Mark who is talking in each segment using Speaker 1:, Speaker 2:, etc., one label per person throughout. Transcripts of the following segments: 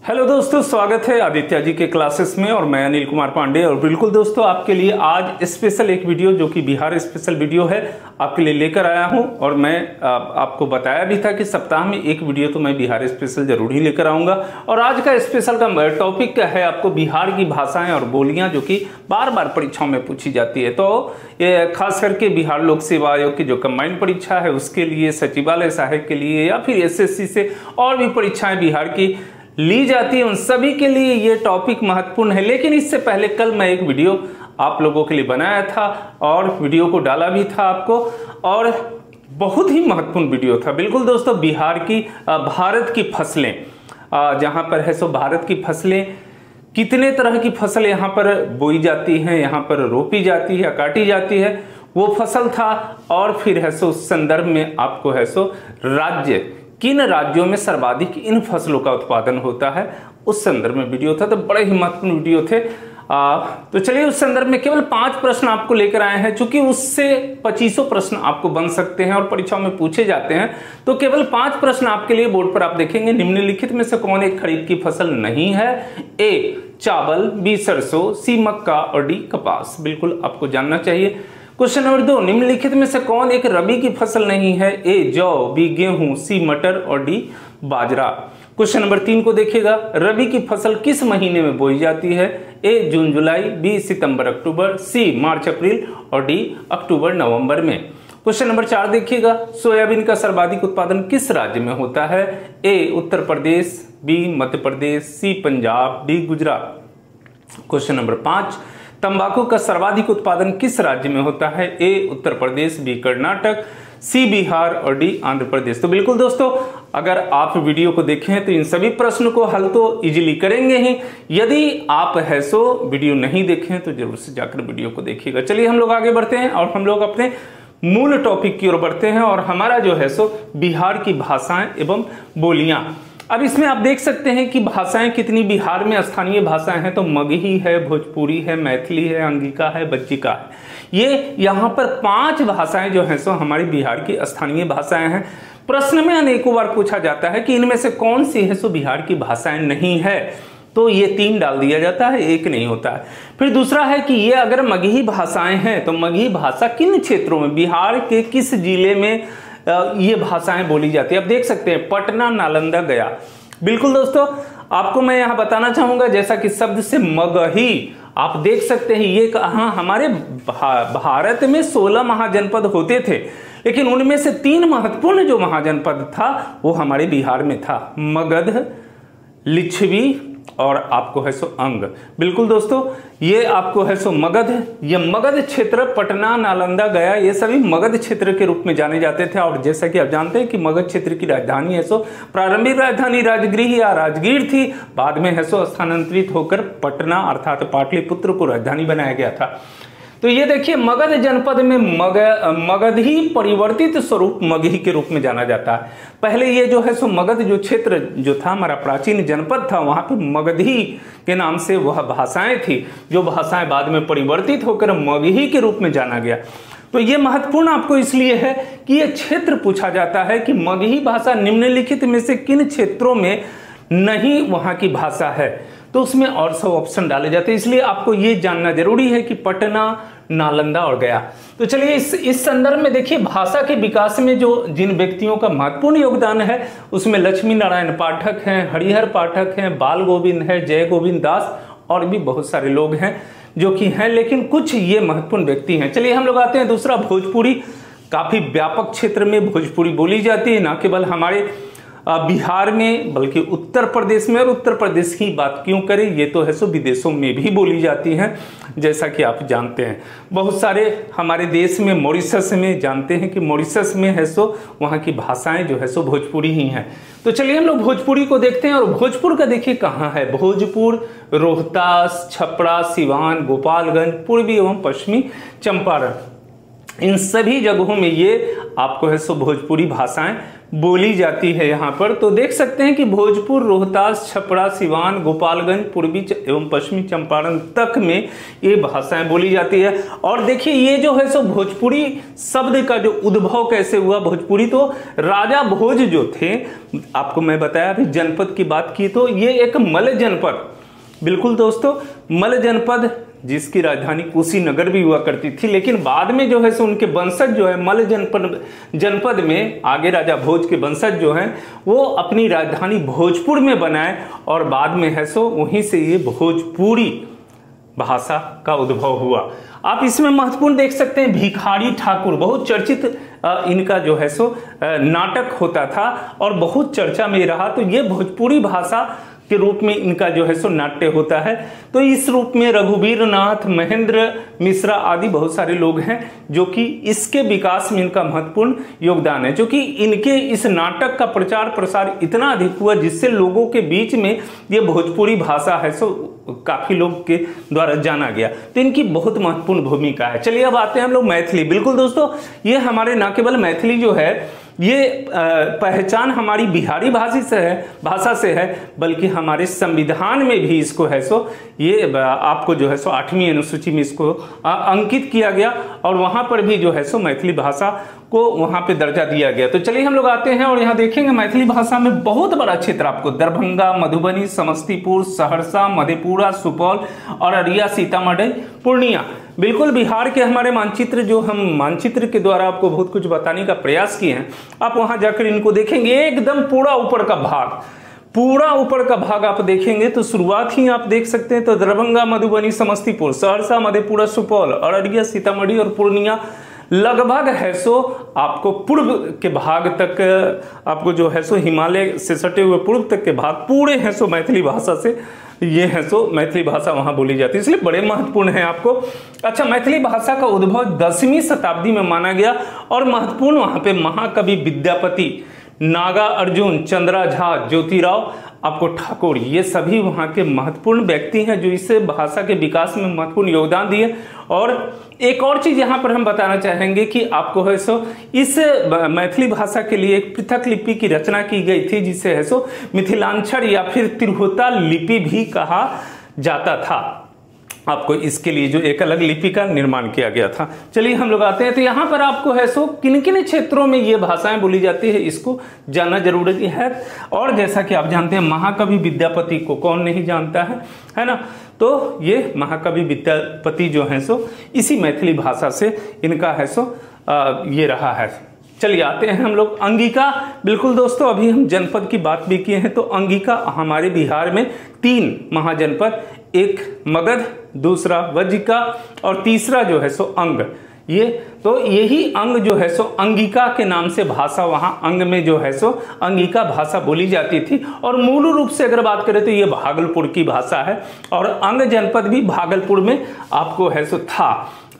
Speaker 1: Hello दोस्तों, स्वागत है आदित्य जी के क्लासेस में और मैं अनिल कुमार पांडे। और बिल्कुल दोस्तों, आपके लिए आज स्पेशल एक वीडियो जो कि बिहार स्पेशल वीडियो है आपके लिए लेकर आया हूं। और मैं आपको बताया भी था कि सप्ताह में एक वीडियो तो मैं बिहार स्पेशल जरूर ही लेकर आऊंगा। और आज का स्पेशल का टॉपिक क्या है, आपको बिहार की भाषाएं और बोलियां जो कि बार बार परीक्षाओं में पूछी जाती है। तो ये खास करके बिहार लोक सेवा आयोग की जो कंबाइंड परीक्षा है उसके लिए, सचिवालय सहायक के लिए या फिर SSC से और भी परीक्षाएं बिहार की ली जाती है, उन सभी के लिए ये टॉपिक महत्वपूर्ण है। लेकिन इससे पहले कल मैं एक वीडियो आप लोगों के लिए बनाया था और वीडियो को डाला भी था आपको, और बहुत ही महत्वपूर्ण वीडियो था। बिल्कुल दोस्तों, बिहार की भारत की फसलें जहां पर है सो भारत की फसलें, कितने तरह की फसल यहाँ पर बोई जाती हैं, यहाँ पर रोपी जाती है, काटी जाती है, वो फसल था। और फिर है सो उस संदर्भ में आपको है सो राज्य, किन राज्यों में सर्वाधिक इन फसलों का उत्पादन होता है, उस संदर्भ में वीडियो था। तो बड़े ही महत्वपूर्ण वीडियो थे। तो चलिए, उस संदर्भ में केवल 5 प्रश्न आपको लेकर आए हैं। चूंकि उससे 2500 प्रश्न आपको बन सकते हैं और परीक्षाओं में पूछे जाते हैं, तो केवल 5 प्रश्न आपके लिए बोर्ड पर आप देखेंगे। निम्नलिखित में से कौन एक खरीफ की फसल नहीं है? A चावल, B सरसों, C मक्का और D कपास। बिल्कुल आपको जानना चाहिए। क्वेश्चन नंबर 2, निम्नलिखित में से कौन एक रबी की फसल नहीं है? A जौ, B गेहूं, C मटर और D बाजरा। क्वेश्चन नंबर 3 को देखिएगा, रबी की फसल किस महीने में बोई जाती है? A June July, B September October, C मार्च अप्रैल और D अक्टूबर नवंबर में। क्वेश्चन नंबर 4 देखिएगा, सोयाबीन का सर्वाधिक उत्पादन किस राज्य में होता है? A Uttar Pradesh, B Madhya Pradesh, C Punjab, D Gujarat. Question number 5, तंबाकू का सर्वाधिक उत्पादन किस राज्य में होता है? A Uttar Pradesh, B Karnataka, C Bihar और D आंध्र प्रदेश। तो बिल्कुल दोस्तों, अगर आप वीडियो को देखें तो इन सभी प्रश्न को हल तो इजीली करेंगे ही। यदि आप है सो वीडियो नहीं देखें तो जरूर से जाकर वीडियो को देखिएगा। चलिए हम लोग आगे बढ़ते हैं और हम लोग अपने मूल टॉपिक की ओर बढ़ते हैं। और हमारा जो है सो बिहार की भाषाएं एवं बोलियां। अब इसमें आप देख सकते हैं कि भाषाएं कितनी बिहार में स्थानीय भाषाएं हैं। तो मगही है, भोजपुरी है, मैथिली है, अंगिका है, बज्जिका है। ये यहाँ पर 5 भाषाएं जो हैं सो हमारी बिहार की स्थानीय भाषाएं हैं। प्रश्न में अनेकों बार पूछा जाता है कि इनमें से कौन सी है सो बिहार की भाषाएं नहीं है, तो ये 3 डाल दिया जाता है, 1 नहीं होता है। फिर दूसरा है कि ये अगर मगही भाषाएं हैं तो मगही भाषा किन क्षेत्रों में, बिहार के किस जिले में ये भाषाएं बोली जाती है। आप देख सकते हैं पटना, नालंदा, गया। बिल्कुल दोस्तों, आपको मैं यहाँ बताना चाहूंगा, जैसा कि शब्द से मगही आप देख सकते हैं, ये कहाँ हमारे भारत में 16 महाजनपद होते थे, लेकिन उनमें से 3 महत्वपूर्ण जो महाजनपद था वो हमारे बिहार में था, मगध, लिच्छवी और आपको है सो अंग। बिल्कुल दोस्तों, ये आपको है सो मगध, ये मगध क्षेत्र, पटना, नालंदा, गया, ये सभी मगध क्षेत्र के रूप में जाने जाते थे। और जैसा कि आप जानते हैं कि मगध क्षेत्र की राजधानी है सो प्रारंभिक राजधानी राजगृह या राजगीर थी, बाद में है सो स्थानांतरित होकर पटना अर्थात पाटलिपुत्र को राजधानी बनाया गया था। तो ये देखिए, मगध जनपद में मगध ही परिवर्तित स्वरूप मगही के रूप में जाना जाता है। पहले ये जो है सो मगध जो क्षेत्र जो था हमारा प्राचीन जनपद था, वहां पे मगधी के नाम से वह भाषाएं थी, जो भाषाएं बाद में परिवर्तित होकर मगही के रूप में जाना गया। तो ये महत्वपूर्ण आपको इसलिए है कि ये क्षेत्र पूछा जाता है कि मगही भाषा निम्नलिखित में से किन क्षेत्रों में नहीं वहां की भाषा है, तो उसमें और सब ऑप्शन डाले जाते हैं। इसलिए आपको ये जानना जरूरी है कि पटना, नालंदा और गया। तो चलिए इस संदर्भ में देखिए, भाषा के विकास में जो जिन व्यक्तियों का महत्वपूर्ण योगदान है उसमें लक्ष्मी नारायण पाठक हैं, हरिहर पाठक हैं, बाल गोविंद है, जय गोविंद दास और भी बहुत सारे लोग हैं जो कि हैं, लेकिन कुछ ये महत्वपूर्ण व्यक्ति हैं। चलिए हम लोग आते हैं दूसरा, भोजपुरी। काफी व्यापक क्षेत्र में भोजपुरी बोली जाती है, ना केवल हमारे बिहार में बल्कि उत्तर प्रदेश में। और उत्तर प्रदेश की बात क्यों करें, ये तो है सो विदेशों में भी बोली जाती हैं, जैसा कि आप जानते हैं। बहुत सारे हमारे देश में, मॉरिशस में, जानते हैं कि मॉरिशस में है सो वहाँ की भाषाएं जो है सो भोजपुरी ही हैं। तो चलिए हम लोग भोजपुरी को देखते हैं। और भोजपुर का देखिए कहाँ है, भोजपुर, रोहतास, छपरा, सिवान, गोपालगंज, पूर्वी एवं पश्चिमी चंपारण। इन सभी जगहों में ये आपको है सो भोजपुरी भाषाएं बोली जाती है यहाँ पर। तो देख सकते हैं कि भोजपुर, रोहतास, छपरा, सिवान, गोपालगंज, पूर्वी एवं पश्चिमी चंपारण तक में ये भाषाएं बोली जाती है। और देखिए ये जो है सो भोजपुरी शब्द का जो उद्भव कैसे हुआ, भोजपुरी तो राजा भोज जो थे, आपको मैं बताया अभी जनपद की बात की, तो ये एक मल्ल जनपद, बिल्कुल दोस्तों मल्ल जनपद जिसकी राजधानी कुशीनगर भी हुआ करती थी, लेकिन बाद में जो है सो उनके वंशज जो है मल्ल जनपद में आगे राजा भोज के वंशज जो हैं वो अपनी राजधानी भोजपुर में बनाए और बाद में है सो वहीं से ये भोजपुरी भाषा का उद्भव हुआ। आप इसमें महत्वपूर्ण देख सकते हैं भिखारी ठाकुर, बहुत चर्चित इनका जो है सो नाटक होता था और बहुत चर्चा में रहा। तो ये भोजपुरी भाषा के रूप में इनका जो है सो नाट्य होता है। तो इस रूप में रघुवीर नाथ, महेंद्र मिश्रा आदि बहुत सारे लोग हैं जो कि इसके विकास में इनका महत्वपूर्ण योगदान है, जो कि इनके इस नाटक का प्रचार प्रसार इतना अधिक हुआ जिससे लोगों के बीच में ये भोजपुरी भाषा है सो काफी लोग के द्वारा जाना गया। तो इनकी बहुत महत्वपूर्ण भूमिका है। चलिए अब आते हैं हम लोग मैथिली। बिल्कुल दोस्तों, ये हमारे न केवल मैथिली जो है ये पहचान हमारी बिहारी भाषा से है, बल्कि हमारे संविधान में भी इसको है सो ये आपको जो है सो 8वीं अनुसूची में इसको अंकित किया गया और वहां पर भी जो है सो मैथिली भाषा को वहां पे दर्जा दिया गया। तो चलिए हम लोग आते हैं और यहाँ देखेंगे मैथिली भाषा में बहुत बड़ा क्षेत्र आपको दरभंगा, मधुबनी, समस्तीपुर, सहरसा, मधेपुरा, सुपौल और अररिया, सीतामढ़ी, पूर्णिया, बिल्कुल बिहार के हमारे मानचित्र जो हम मानचित्र के द्वारा आपको बहुत कुछ बताने का प्रयास किए हैं, आप वहां जाकर इनको देखेंगे एकदम पूरा ऊपर का भाग आप देखेंगे तो शुरुआत ही आप देख सकते हैं। तो दरभंगा, मधुबनी, समस्तीपुर, सहरसा, मधेपुरा, सुपौल, अररिया, सीतामढ़ी और पूर्णिया लगभग है सो आपको पूर्व के भाग तक आपको जो है सो हिमालय से सटे हुए पूर्व तक के भाग पूरे हैं सो मैथिली भाषा से ये है सो मैथिली भाषा वहां बोली जाती है, इसलिए बड़े महत्वपूर्ण है आपको। अच्छा, मैथिली भाषा का उद्भव 10वीं शताब्दी में माना गया और महत्वपूर्ण वहां पे महाकवि विद्यापति, नागा अर्जुन, चंद्रा झा, ज्योतिराव आपको ठाकुर, ये सभी वहाँ के महत्वपूर्ण व्यक्ति हैं जो इस भाषा के विकास में महत्वपूर्ण योगदान दिए। और एक और चीज यहाँ पर हम बताना चाहेंगे कि आपको है सो इस मैथिली भाषा के लिए एक पृथक लिपि की रचना की गई थी जिसे है सो मिथिलांचल या फिर तिरहुता लिपि भी कहा जाता था। आपको इसके लिए जो एक अलग लिपि का निर्माण किया गया था। चलिए हम लोग आते हैं, तो यहाँ पर आपको है सो किन किन क्षेत्रों में ये भाषाएं बोली जाती है इसको जानना जरूरी है। और जैसा कि आप जानते हैं महाकवि विद्यापति को कौन नहीं जानता है ना। तो ये महाकवि विद्यापति जो है सो इसी मैथिली भाषा से इनका है सो ये रहा है। चलिए आते हैं हम लोग अंगिका। बिल्कुल दोस्तों, अभी हम जनपद की बात भी किए हैं, तो अंगिका हमारे बिहार में 3 महाजनपद, एक मगध, दूसरा वज्जिका और तीसरा जो है सो अंग, ये तो यही अंग जो है सो अंगिका के नाम से भाषा वहां अंग में जो है सो अंगिका भाषा बोली जाती थी। और मूल रूप से अगर बात करें तो ये भागलपुर की भाषा है और अंग जनपद भी भागलपुर में आपको है सो था।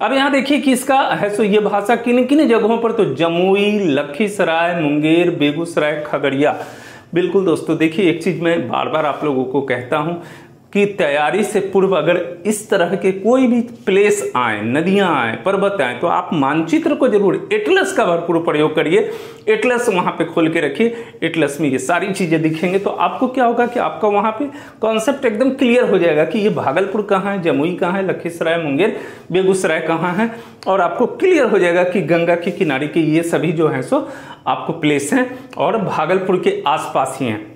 Speaker 1: अब यहाँ देखिए कि इसका है सो ये भाषा किन किन जगहों पर, तो जमुई, लखीसराय, मुंगेर, बेगूसराय, खगड़िया। बिल्कुल दोस्तों, देखिए एक चीज मैं बार बार आप लोगों को कहता हूं कि तैयारी से पूर्व अगर इस तरह के कोई भी प्लेस आए, नदियां आए, पर्वत आए, तो आप मानचित्र को जरूर एटलस का भरपूर प्रयोग करिए। एटलस वहां पे खोल के रखिए, एटलस में ये सारी चीजें दिखेंगे तो आपको क्या होगा कि आपका वहां पे कॉन्सेप्ट एकदम क्लियर हो जाएगा कि ये भागलपुर कहाँ है, जमुई कहाँ है, लखीसराय, मुंगेर, बेगूसराय कहाँ है, और आपको क्लियर हो जाएगा कि गंगा के किनारे के ये सभी जो है सो आपको प्लेस हैं और भागलपुर के आसपास ही हैं।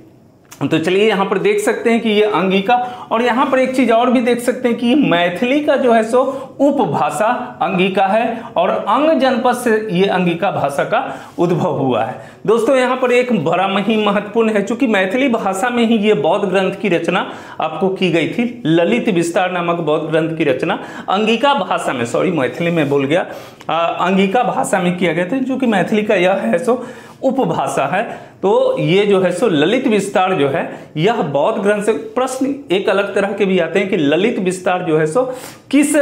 Speaker 1: तो चलिए यहाँ पर देख सकते हैं कि ये अंगिका, और यहाँ पर एक चीज और भी देख सकते हैं कि मैथिली का जो है सो उपभाषा अंगिका है और अंग जनपद से ये अंगिका भाषा का उद्भव हुआ है। दोस्तों यहाँ पर एक बड़ा ही महत्वपूर्ण है, चूंकि मैथिली भाषा में ही ये बौद्ध ग्रंथ की रचना आपको की गई थी, ललित विस्तार नामक बौद्ध ग्रंथ की रचना अंगिका भाषा में, सॉरी मैथिली में बोल गया, अंगिका भाषा में किया गया था, जो कि मैथिली का यह है सो उपभाषा है। तो ये जो है सो ललित विस्तार जो है यह बौद्ध ग्रंथ से, प्रश्न एक अलग तरह के भी आते हैं कि ललित विस्तार जो है सो किस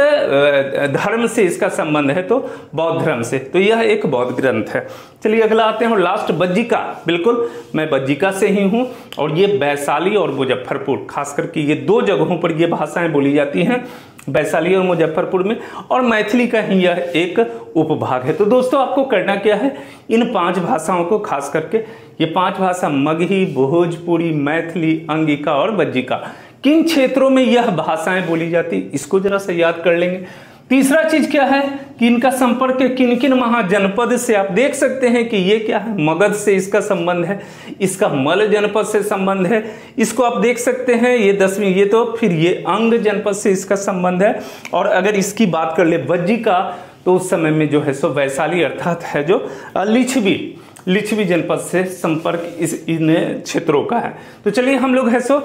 Speaker 1: धर्म से इसका संबंध है, तो बौद्ध धर्म से, तो यह एक बौद्ध ग्रंथ है। चलिए अगला आते हैं और लास्ट वज्जिका। बिल्कुल मैं वज्जिका से ही हूं और ये वैशाली और मुजफ्फरपुर, खास करके ये 2 जगहों पर ये भाषाएं बोली जाती हैं। वैशाली और मुजफ्फरपुर में, और मैथिली का ही यह एक उपभाग है। तो दोस्तों आपको करना क्या है, इन 5 भाषाओं को, खास करके ये 5 भाषा मगही, भोजपुरी, मैथिली, अंगिका और बज्जिका, किन क्षेत्रों में यह भाषाएं बोली जाती, इसको जरा सा याद कर लेंगे। तीसरा चीज क्या है कि इनका संपर्क किन किन महाजनपद से, आप देख सकते हैं कि ये क्या है, मगध से इसका संबंध है, इसका मल जनपद से संबंध है, इसको आप देख सकते हैं ये 10वीं, ये तो फिर ये अंग जनपद से इसका संबंध है। और अगर इसकी बात कर ले बज्जिका, तो उस समय में जो है सो वैशाली अर्थात है जो लिच्छवी जनपद से संपर्क इन क्षेत्रों का है। तो चलिए हम लोग है सो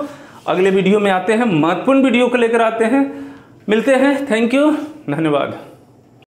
Speaker 1: अगले वीडियो में आते हैं, महत्वपूर्ण वीडियो को लेकर आते हैं, मिलते हैं। थैंक यू, धन्यवाद।